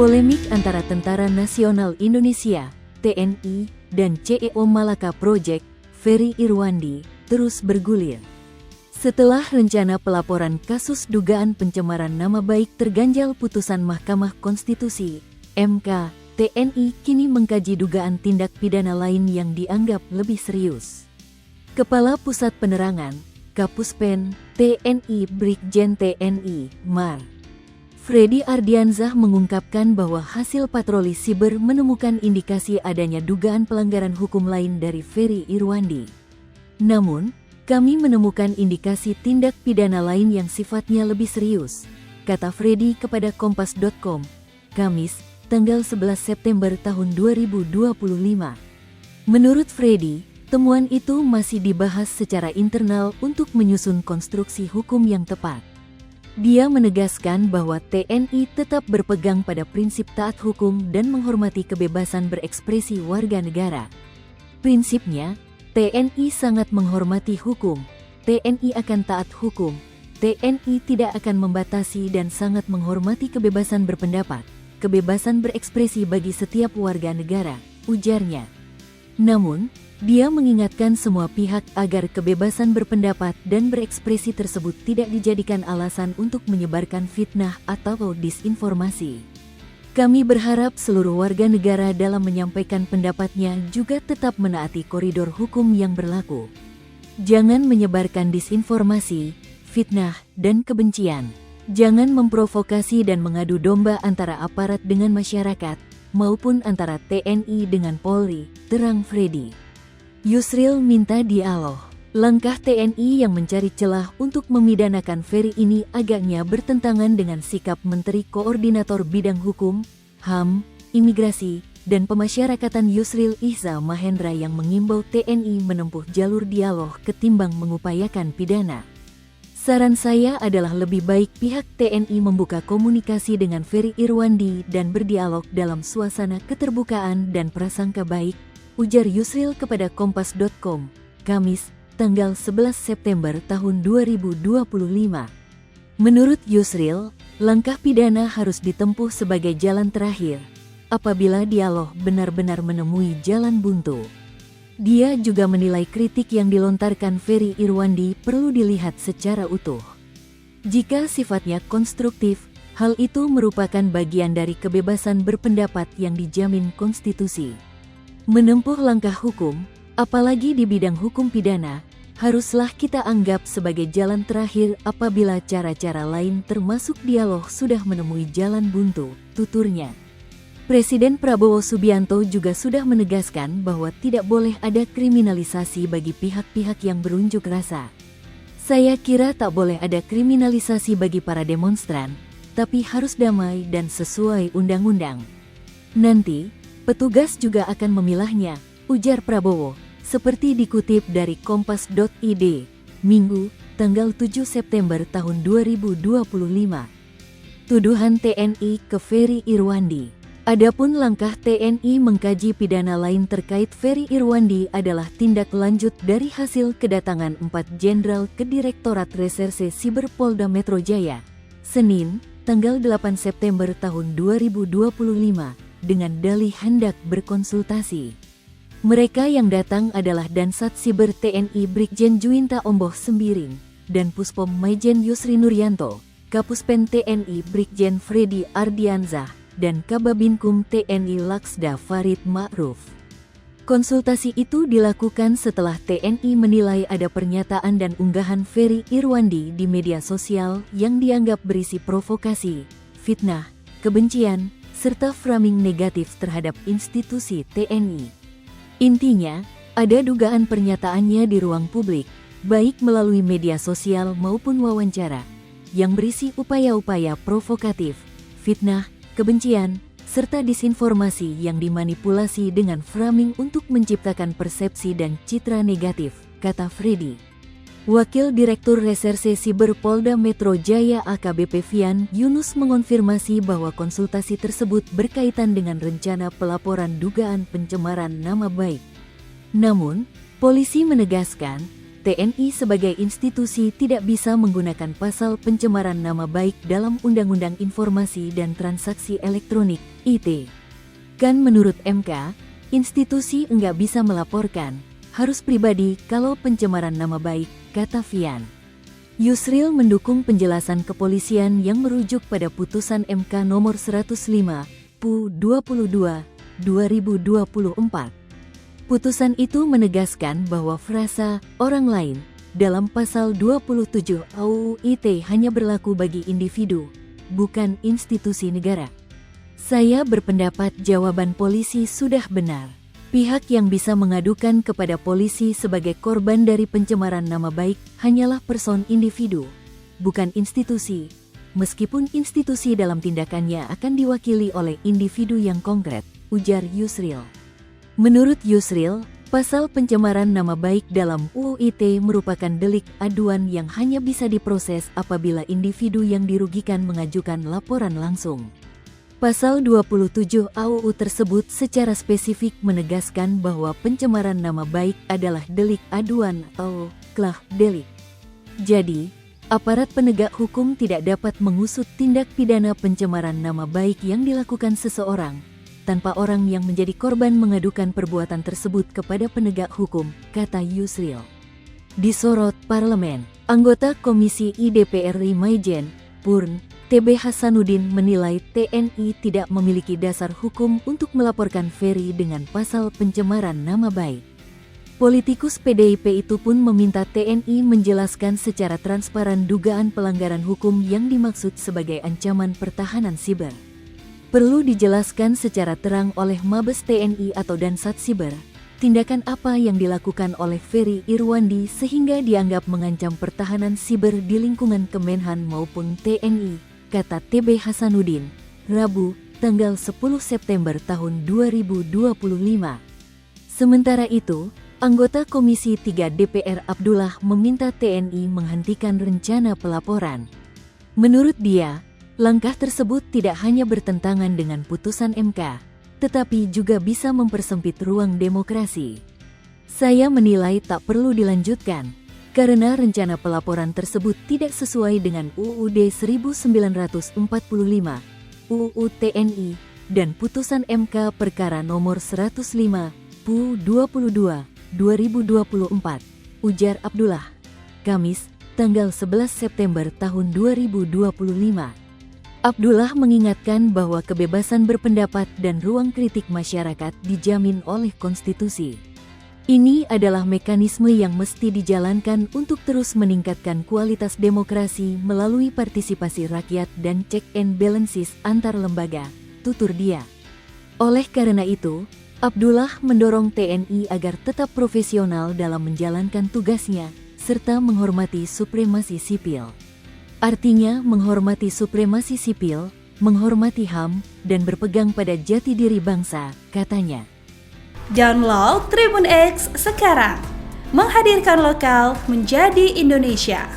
Polemik antara Tentara Nasional Indonesia, TNI, dan CEO Malaka Project, Ferry Irwandi, terus bergulir. Setelah rencana pelaporan kasus dugaan pencemaran nama baik terganjal putusan Mahkamah Konstitusi, MK, TNI kini mengkaji dugaan tindak pidana lain yang dianggap lebih serius. Kepala Pusat Penerangan, Kapuspen, TNI Brigjen TNI, Mar. Freddy Ardiansyah mengungkapkan bahwa hasil patroli siber menemukan indikasi adanya dugaan pelanggaran hukum lain dari Ferry Irwandi. Namun, kami menemukan indikasi tindak pidana lain yang sifatnya lebih serius, kata Freddy kepada Kompas.com, Kamis, tanggal 11 September tahun 2025. Menurut Freddy, temuan itu masih dibahas secara internal untuk menyusun konstruksi hukum yang tepat. Dia menegaskan bahwa TNI tetap berpegang pada prinsip taat hukum dan menghormati kebebasan berekspresi warga negara. Prinsipnya, TNI sangat menghormati hukum, TNI akan taat hukum, TNI tidak akan membatasi dan sangat menghormati kebebasan berpendapat, kebebasan berekspresi bagi setiap warga negara, ujarnya. Namun, dia mengingatkan semua pihak agar kebebasan berpendapat dan berekspresi tersebut tidak dijadikan alasan untuk menyebarkan fitnah atau disinformasi. Kami berharap seluruh warga negara dalam menyampaikan pendapatnya juga tetap menaati koridor hukum yang berlaku. Jangan menyebarkan disinformasi, fitnah, dan kebencian. Jangan memprovokasi dan mengadu domba antara aparat dengan masyarakat, maupun antara TNI dengan Polri, terang Freddy. Yusril minta dialog. Langkah TNI yang mencari celah untuk memidanakan Ferry ini agaknya bertentangan dengan sikap Menteri Koordinator Bidang Hukum, HAM, Imigrasi, dan Pemasyarakatan Yusril Ihza Mahendra yang mengimbau TNI menempuh jalur dialog ketimbang mengupayakan pidana. Saran saya adalah lebih baik pihak TNI membuka komunikasi dengan Ferry Irwandi dan berdialog dalam suasana keterbukaan dan prasangka baik, ujar Yusril kepada Kompas.com, Kamis, tanggal 11 September tahun 2025. Menurut Yusril, langkah pidana harus ditempuh sebagai jalan terakhir, apabila dialog benar-benar menemui jalan buntu. Dia juga menilai kritik yang dilontarkan Ferry Irwandi perlu dilihat secara utuh. Jika sifatnya konstruktif, hal itu merupakan bagian dari kebebasan berpendapat yang dijamin konstitusi. Menempuh langkah hukum, apalagi di bidang hukum pidana, haruslah kita anggap sebagai jalan terakhir apabila cara-cara lain termasuk dialog sudah menemui jalan buntu, tuturnya. Presiden Prabowo Subianto juga sudah menegaskan bahwa tidak boleh ada kriminalisasi bagi pihak-pihak yang berunjuk rasa. Saya kira tak boleh ada kriminalisasi bagi para demonstran, tapi harus damai dan sesuai undang-undang. Nanti, petugas juga akan memilahnya, ujar Prabowo, seperti dikutip dari Kompas.id, Minggu, tanggal 7 September tahun 2025. Tuduhan TNI ke Ferry Irwandi. Adapun langkah TNI mengkaji pidana lain terkait Ferry Irwandi adalah tindak lanjut dari hasil kedatangan 4 jenderal ke Direktorat Reserse Siber Polda Metro Jaya, Senin, tanggal 8 September tahun 2025. Dengan dalih hendak berkonsultasi. Mereka yang datang adalah Dansat Siber TNI Brigjen Juwinta Omboh Sembiring, dan Puspom Maijen Yusri Nuryanto, Kapuspen TNI Brigjen Freddy Ardiansyah, dan Kababinkum TNI Laksda Farid Ma'ruf. Konsultasi itu dilakukan setelah TNI menilai ada pernyataan dan unggahan Ferry Irwandi di media sosial yang dianggap berisi provokasi, fitnah, kebencian, serta framing negatif terhadap institusi TNI. Intinya, ada dugaan pernyataannya di ruang publik, baik melalui media sosial maupun wawancara, yang berisi upaya-upaya provokatif, fitnah, kebencian, serta disinformasi yang dimanipulasi dengan framing untuk menciptakan persepsi dan citra negatif, kata Freddy. Wakil Direktur Reserse Siber Polda Metro Jaya AKBP Fian Yunus mengonfirmasi bahwa konsultasi tersebut berkaitan dengan rencana pelaporan dugaan pencemaran nama baik. Namun, polisi menegaskan, TNI sebagai institusi tidak bisa menggunakan pasal pencemaran nama baik dalam Undang-Undang Informasi dan Transaksi Elektronik (ITE). Kan menurut MK, institusi enggak bisa melaporkan, harus pribadi kalau pencemaran nama baik, kata Fian. Yusril mendukung penjelasan kepolisian yang merujuk pada putusan MK nomor 105, PU 22, 2024. Putusan itu menegaskan bahwa frasa "orang lain" dalam pasal 27 UU ITE hanya berlaku bagi individu, bukan institusi negara. Saya berpendapat jawaban polisi sudah benar. Pihak yang bisa mengadukan kepada polisi sebagai korban dari pencemaran nama baik hanyalah person individu, bukan institusi, meskipun institusi dalam tindakannya akan diwakili oleh individu yang konkret, ujar Yusril. Menurut Yusril, pasal pencemaran nama baik dalam UU ITE merupakan delik aduan yang hanya bisa diproses apabila individu yang dirugikan mengajukan laporan langsung. Pasal 27 AUU tersebut secara spesifik menegaskan bahwa pencemaran nama baik adalah delik aduan atau delik. Jadi, aparat penegak hukum tidak dapat mengusut tindak pidana pencemaran nama baik yang dilakukan seseorang tanpa orang yang menjadi korban mengadukan perbuatan tersebut kepada penegak hukum, kata Yusril. Disorot Parlemen, anggota Komisi I DPR RI Maijen, Purn, TB Hasanuddin menilai TNI tidak memiliki dasar hukum untuk melaporkan Ferry dengan pasal pencemaran nama baik. Politikus PDIP itu pun meminta TNI menjelaskan secara transparan dugaan pelanggaran hukum yang dimaksud sebagai ancaman pertahanan siber. Perlu dijelaskan secara terang oleh Mabes TNI atau Dansat Siber, tindakan apa yang dilakukan oleh Ferry Irwandi sehingga dianggap mengancam pertahanan siber di lingkungan Kemenhan maupun TNI, kata TB Hasanuddin, Rabu, tanggal 10 September tahun 2025. Sementara itu, anggota Komisi 3 DPR Abdullah meminta TNI menghentikan rencana pelaporan. Menurut dia, langkah tersebut tidak hanya bertentangan dengan putusan MK, tetapi juga bisa mempersempit ruang demokrasi. Saya menilai tak perlu dilanjutkan, karena rencana pelaporan tersebut tidak sesuai dengan UUD 1945, UU TNI, dan putusan MK perkara nomor 105, PU 22, 2024, ujar Abdullah. Kamis, tanggal 11 September tahun 2025. Abdullah mengingatkan bahwa kebebasan berpendapat dan ruang kritik masyarakat dijamin oleh konstitusi. Ini adalah mekanisme yang mesti dijalankan untuk terus meningkatkan kualitas demokrasi melalui partisipasi rakyat dan check and balances antar lembaga, tutur dia. Oleh karena itu, Abdullah mendorong TNI agar tetap profesional dalam menjalankan tugasnya, serta menghormati supremasi sipil. Artinya menghormati supremasi sipil, menghormati HAM, dan berpegang pada jati diri bangsa, katanya. Download Tribun X sekarang, menghadirkan lokal menjadi Indonesia.